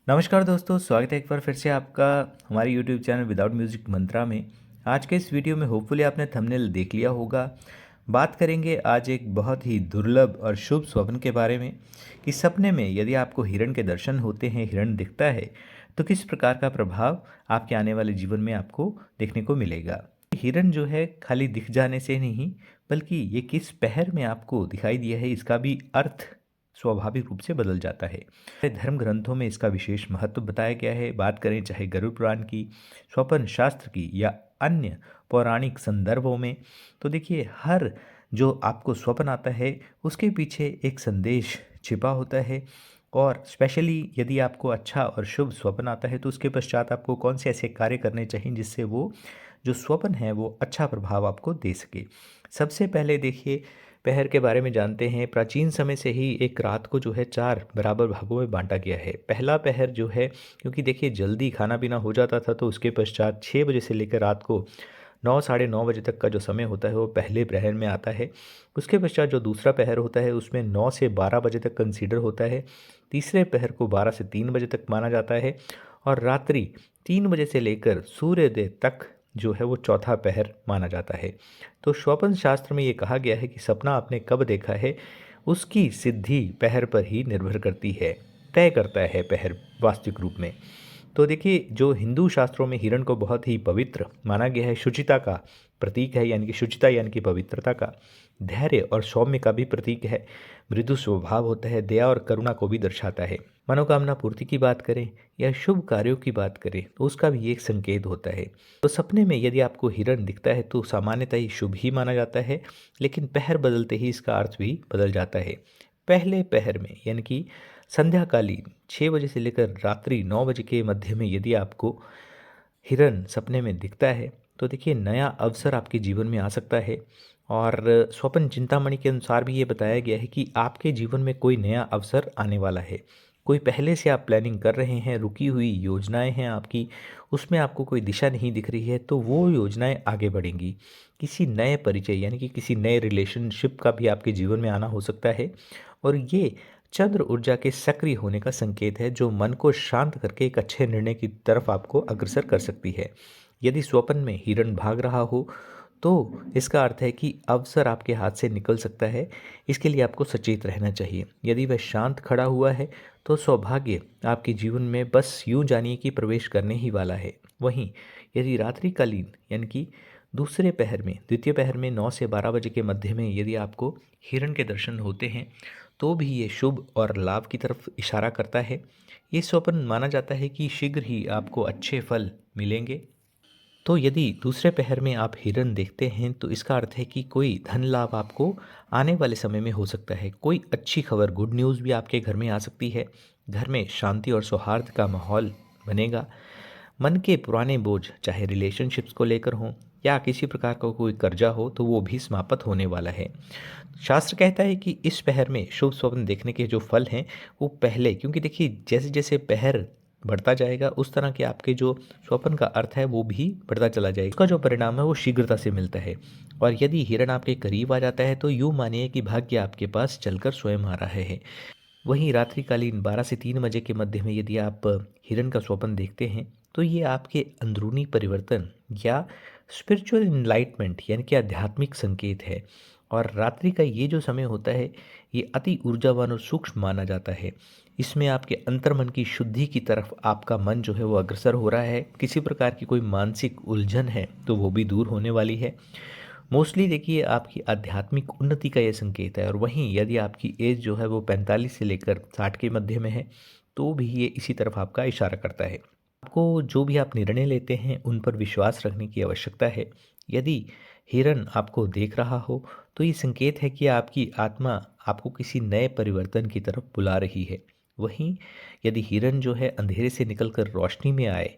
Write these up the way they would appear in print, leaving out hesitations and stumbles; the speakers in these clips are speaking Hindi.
नमस्कार दोस्तों, स्वागत है एक बार फिर से आपका हमारे यूट्यूब चैनल विदाउट म्यूजिक मंत्रा में। आज के इस वीडियो में होपफुली आपने थंबनेल देख लिया होगा। बात करेंगे आज एक बहुत ही दुर्लभ और शुभ स्वप्न के बारे में कि सपने में यदि आपको हिरण के दर्शन होते हैं, हिरण दिखता है, तो किस प्रकार का प्रभाव आपके आने वाले जीवन में आपको देखने को मिलेगा। हिरण जो है खाली दिख जाने से नहीं, बल्कि ये किस पहर में आपको दिखाई दिया है इसका भी अर्थ स्वाभाविक रूप से बदल जाता है। धर्म ग्रंथों में इसका विशेष महत्व बताया गया है। बात करें चाहे गरुड़ पुराण की, स्वपन शास्त्र की या अन्य पौराणिक संदर्भों में, तो देखिए हर जो आपको स्वप्न आता है उसके पीछे एक संदेश छिपा होता है। और स्पेशली यदि आपको अच्छा और शुभ स्वप्न आता है तो उसके पश्चात आपको कौन से ऐसे कार्य करने चाहिए जिससे वो जो स्वप्न है वो अच्छा प्रभाव आपको दे सके। सबसे पहले देखिए पहर के बारे में जानते हैं। प्राचीन समय से ही एक रात को जो है 4 बराबर भागों में बाँटा गया है। पहला पहर जो है, क्योंकि देखिए जल्दी खाना-पीना हो जाता था, तो उसके पश्चात 6 बजे से लेकर रात को 9 साढ़े 9 बजे तक का जो समय होता है वो पहले प्रहर में आता है। उसके पश्चात जो दूसरा पहर होता है उसमें 9 से 12 बजे तक कंसीडर होता है। तीसरे पहर को 12 से 3 बजे तक माना जाता है और रात्रि 3 बजे से लेकर सूर्योदय तक जो है वो चौथा पहर माना जाता है। तो स्वपन शास्त्र में ये कहा गया है कि सपना आपने कब देखा है उसकी सिद्धि पहर पर ही निर्भर करती है, तय करता है पहर वास्तविक रूप में। तो देखिए जो हिंदू शास्त्रों में हिरण को बहुत ही पवित्र माना गया है, शुचिता का प्रतीक है, यानी कि शुचिता यानी कि पवित्रता का, धैर्य और सौम्य का भी प्रतीक है, मृदु स्वभाव होता है, दया और करुणा को भी दर्शाता है। मनोकामना पूर्ति की बात करें या शुभ कार्यों की बात करें तो उसका भी एक संकेत होता है। तो सपने में यदि आपको हिरण दिखता है तो सामान्यतः ही शुभ ही माना जाता है, लेकिन पहर बदलते ही इसका अर्थ भी बदल जाता है। पहले पहर में यानी कि संध्याकालीन 6 बजे से लेकर रात्रि 9 बजे के मध्य में यदि आपको हिरन सपने में दिखता है तो देखिए नया अवसर आपके जीवन में आ सकता है। और स्वपन चिंतामणि के अनुसार भी ये बताया गया है कि आपके जीवन में कोई नया अवसर आने वाला है। कोई पहले से आप प्लानिंग कर रहे हैं, रुकी हुई योजनाएं हैं आपकी, उसमें आपको कोई दिशा नहीं दिख रही है, तो वो योजनाएं आगे बढ़ेंगी। किसी नए परिचय यानी कि किसी नए रिलेशनशिप का भी आपके जीवन में आना हो सकता है। और ये चंद्र ऊर्जा के सक्रिय होने का संकेत है जो मन को शांत करके एक अच्छे निर्णय की तरफ आपको अग्रसर कर सकती है। यदि स्वप्न में हिरण भाग रहा हो तो इसका अर्थ है कि अवसर आपके हाथ से निकल सकता है। इसके लिए आपको सचेत रहना चाहिए। यदि वह शांत खड़ा हुआ है तो सौभाग्य आपके जीवन में बस यूं जानिए कि प्रवेश करने ही वाला है। वहीं यदि रात्रिकालीन यानी कि दूसरे पहर में, द्वितीय पहर में 9 से 12 बजे के मध्य में यदि आपको हिरण के दर्शन होते हैं तो भी ये शुभ और लाभ की तरफ इशारा करता है। ये स्वप्न माना जाता है कि शीघ्र ही आपको अच्छे फल मिलेंगे। तो यदि दूसरे पहर में आप हिरण देखते हैं तो इसका अर्थ है कि कोई धन लाभ आपको आने वाले समय में हो सकता है। कोई अच्छी खबर, गुड न्यूज़ भी आपके घर में आ सकती है। घर में शांति और सौहार्द का माहौल बनेगा। मन के पुराने बोझ, चाहे रिलेशनशिप्स को लेकर हों या किसी प्रकार का कोई कर्जा हो, तो वो भी समाप्त होने वाला है। शास्त्र कहता है कि इस पहर में शुभ स्वप्न देखने के जो फल हैं वो पहले, क्योंकि देखिए जैसे जैसे पहर बढ़ता जाएगा उस तरह के आपके जो स्वप्न का अर्थ है वो भी बढ़ता चला जाएगा। उसका जो परिणाम है वो शीघ्रता से मिलता है। और यदि हिरण आपके करीब आ जाता है तो यूँ मानिए कि भाग्य आपके पास चलकर स्वयं आ रहा है। वहीं रात्रिकालीन 12 से 3 बजे के मध्य में यदि आप हिरण का स्वप्न देखते हैं तो ये आपके अंदरूनी परिवर्तन या स्पिरिचुअल इनलाइटमेंट यानी कि आध्यात्मिक संकेत है। और रात्रि का ये जो समय होता है ये अति ऊर्जावान और सूक्ष्म माना जाता है। इसमें आपके अंतर्मन की शुद्धि की तरफ आपका मन जो है वो अग्रसर हो रहा है। किसी प्रकार की कोई मानसिक उलझन है तो वो भी दूर होने वाली है। मोस्टली देखिए आपकी आध्यात्मिक उन्नति का ये संकेत है। और वहीं यदि आपकी एज जो है वो 45 से लेकर 60 के मध्य में है तो भी ये इसी तरफ आपका इशारा करता है। आपको जो भी आप निर्णय लेते हैं उन पर विश्वास रखने की आवश्यकता है। यदि हिरन आपको देख रहा हो तो ये संकेत है कि आपकी आत्मा आपको किसी नए परिवर्तन की तरफ बुला रही है। वहीं यदि हिरन जो है अंधेरे से निकलकर रोशनी में आए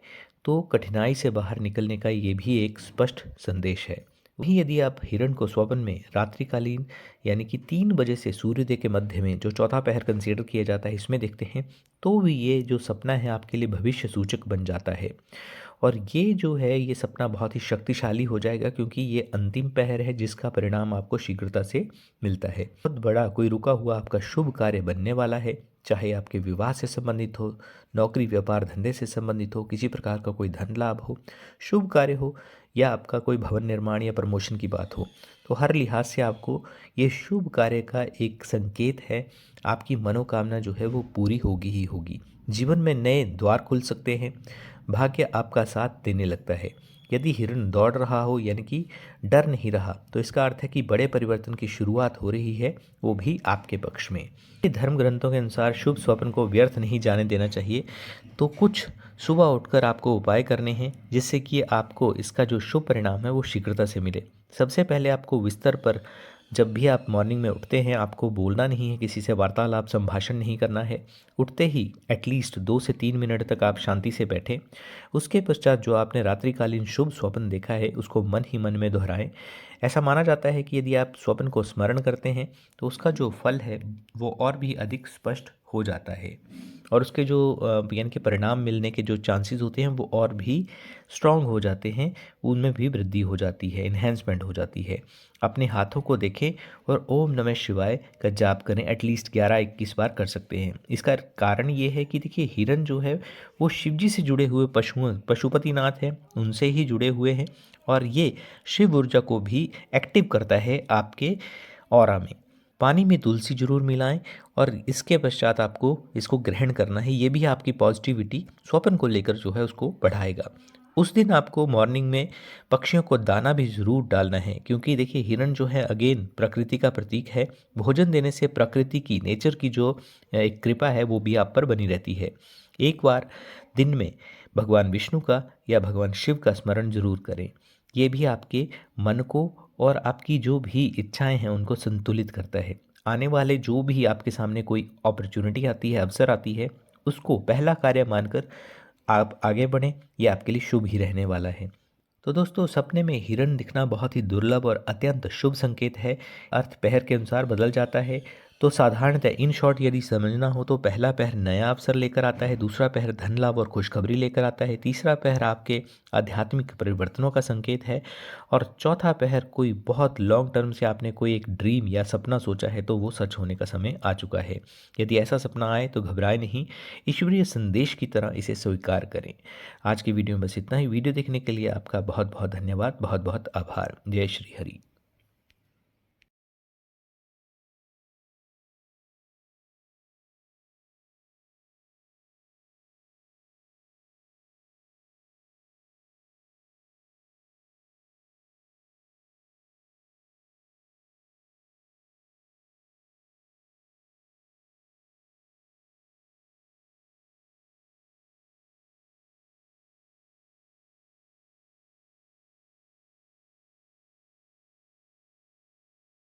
तो कठिनाई से बाहर निकलने का ये भी एक स्पष्ट संदेश है। वहीं यदि आप हिरण को स्वप्न में रात्रिकालीन यानी कि 3 बजे से सूर्योदय के मध्य में जो चौथा पहर कंसीडर किया जाता है इसमें देखते हैं तो भी ये जो सपना है आपके लिए भविष्य सूचक बन जाता है। और ये जो है ये सपना बहुत ही शक्तिशाली हो जाएगा, क्योंकि ये अंतिम पहर है जिसका परिणाम आपको शीघ्रता से मिलता है। बहुत बड़ा कोई रुका हुआ आपका शुभ कार्य बनने वाला है, चाहे आपके विवाह से संबंधित हो, नौकरी व्यापार धंधे से संबंधित हो, किसी प्रकार का कोई धन लाभ हो, शुभ कार्य हो, या आपका कोई भवन निर्माण या प्रमोशन की बात हो। तो हर लिहाज से आपको ये शुभ कार्य का एक संकेत है। आपकी मनोकामना जो है वो पूरी होगी ही होगी। जीवन में नए द्वार खुल सकते हैं, भाग्य आपका साथ देने लगता है। यदि हिरण दौड़ रहा हो यानी कि डर नहीं रहा, तो इसका अर्थ है कि बड़े परिवर्तन की शुरुआत हो रही है, वो भी आपके पक्ष में। ये धर्म ग्रंथों के अनुसार शुभ स्वप्न को व्यर्थ नहीं जाने देना चाहिए। तो कुछ सुबह उठकर आपको उपाय करने हैं जिससे कि आपको इसका जो शुभ परिणाम है वो शीघ्रता से मिले। सबसे पहले आपको बिस्तर पर जब भी आप मॉर्निंग में उठते हैं, आपको बोलना नहीं है, किसी से वार्तालाप संभाषण नहीं करना है। उठते ही एटलीस्ट 2 से 3 मिनट तक आप शांति से बैठें। उसके पश्चात जो आपने रात्रिकालीन शुभ स्वप्न देखा है उसको मन ही मन में दोहराएं। ऐसा माना जाता है कि यदि आप स्वप्न को स्मरण करते हैं तो उसका जो फल है वो और भी अधिक स्पष्ट हो जाता है, और उसके जो यानी कि परिणाम मिलने के जो चांसेस होते हैं वो और भी स्ट्रांग हो जाते हैं, उनमें भी वृद्धि हो जाती है, इन्हेंसमेंट हो जाती है। अपने हाथों को देखें और ओम नमः शिवाय का जाप करें, एटलीस्ट 11-21 बार कर सकते हैं। इसका कारण ये है कि देखिए हिरन जो है वो शिव जी से जुड़े हुए पशुपतिनाथ हैं, उनसे ही जुड़े हुए हैं, और ये शिव ऊर्जा को भी एक्टिव करता है आपके ऑरा में। पानी में तुलसी जरूर मिलाएं, और इसके पश्चात आपको इसको ग्रहण करना है। ये भी आपकी पॉजिटिविटी स्वप्न को लेकर जो है उसको बढ़ाएगा। उस दिन आपको मॉर्निंग में पक्षियों को दाना भी ज़रूर डालना है, क्योंकि देखिए हिरन जो है अगेन प्रकृति का प्रतीक है। भोजन देने से प्रकृति की, नेचर की जो एक कृपा है वो भी आप पर बनी रहती है। एक बार दिन में भगवान विष्णु का या भगवान शिव का स्मरण जरूर करें। ये भी आपके मन को और आपकी जो भी इच्छाएं हैं उनको संतुलित करता है। आने वाले जो भी आपके सामने कोई अपॉर्चुनिटी आती है, अवसर आती है, उसको पहला कार्य मानकर आप आगे बढ़ें, ये आपके लिए शुभ ही रहने वाला है। तो दोस्तों, सपने में हिरन दिखना बहुत ही दुर्लभ और अत्यंत शुभ संकेत है। अर्थ पहर के अनुसार बदल जाता है। तो साधारणतः इन शॉर्ट यदि समझना हो तो पहला पहर नया अवसर लेकर आता है, दूसरा पहर धन लाभ और खुशखबरी लेकर आता है, तीसरा पहर आपके आध्यात्मिक परिवर्तनों का संकेत है, और चौथा पहर कोई बहुत लॉन्ग टर्म से आपने कोई एक ड्रीम या सपना सोचा है तो वो सच होने का समय आ चुका है। यदि ऐसा सपना आए तो घबराए नहीं, ईश्वरीय संदेश की तरह इसे स्वीकार करें। आज की वीडियो में बस इतना ही। वीडियो देखने के लिए आपका बहुत बहुत धन्यवाद, बहुत बहुत आभार। जय श्री हरि।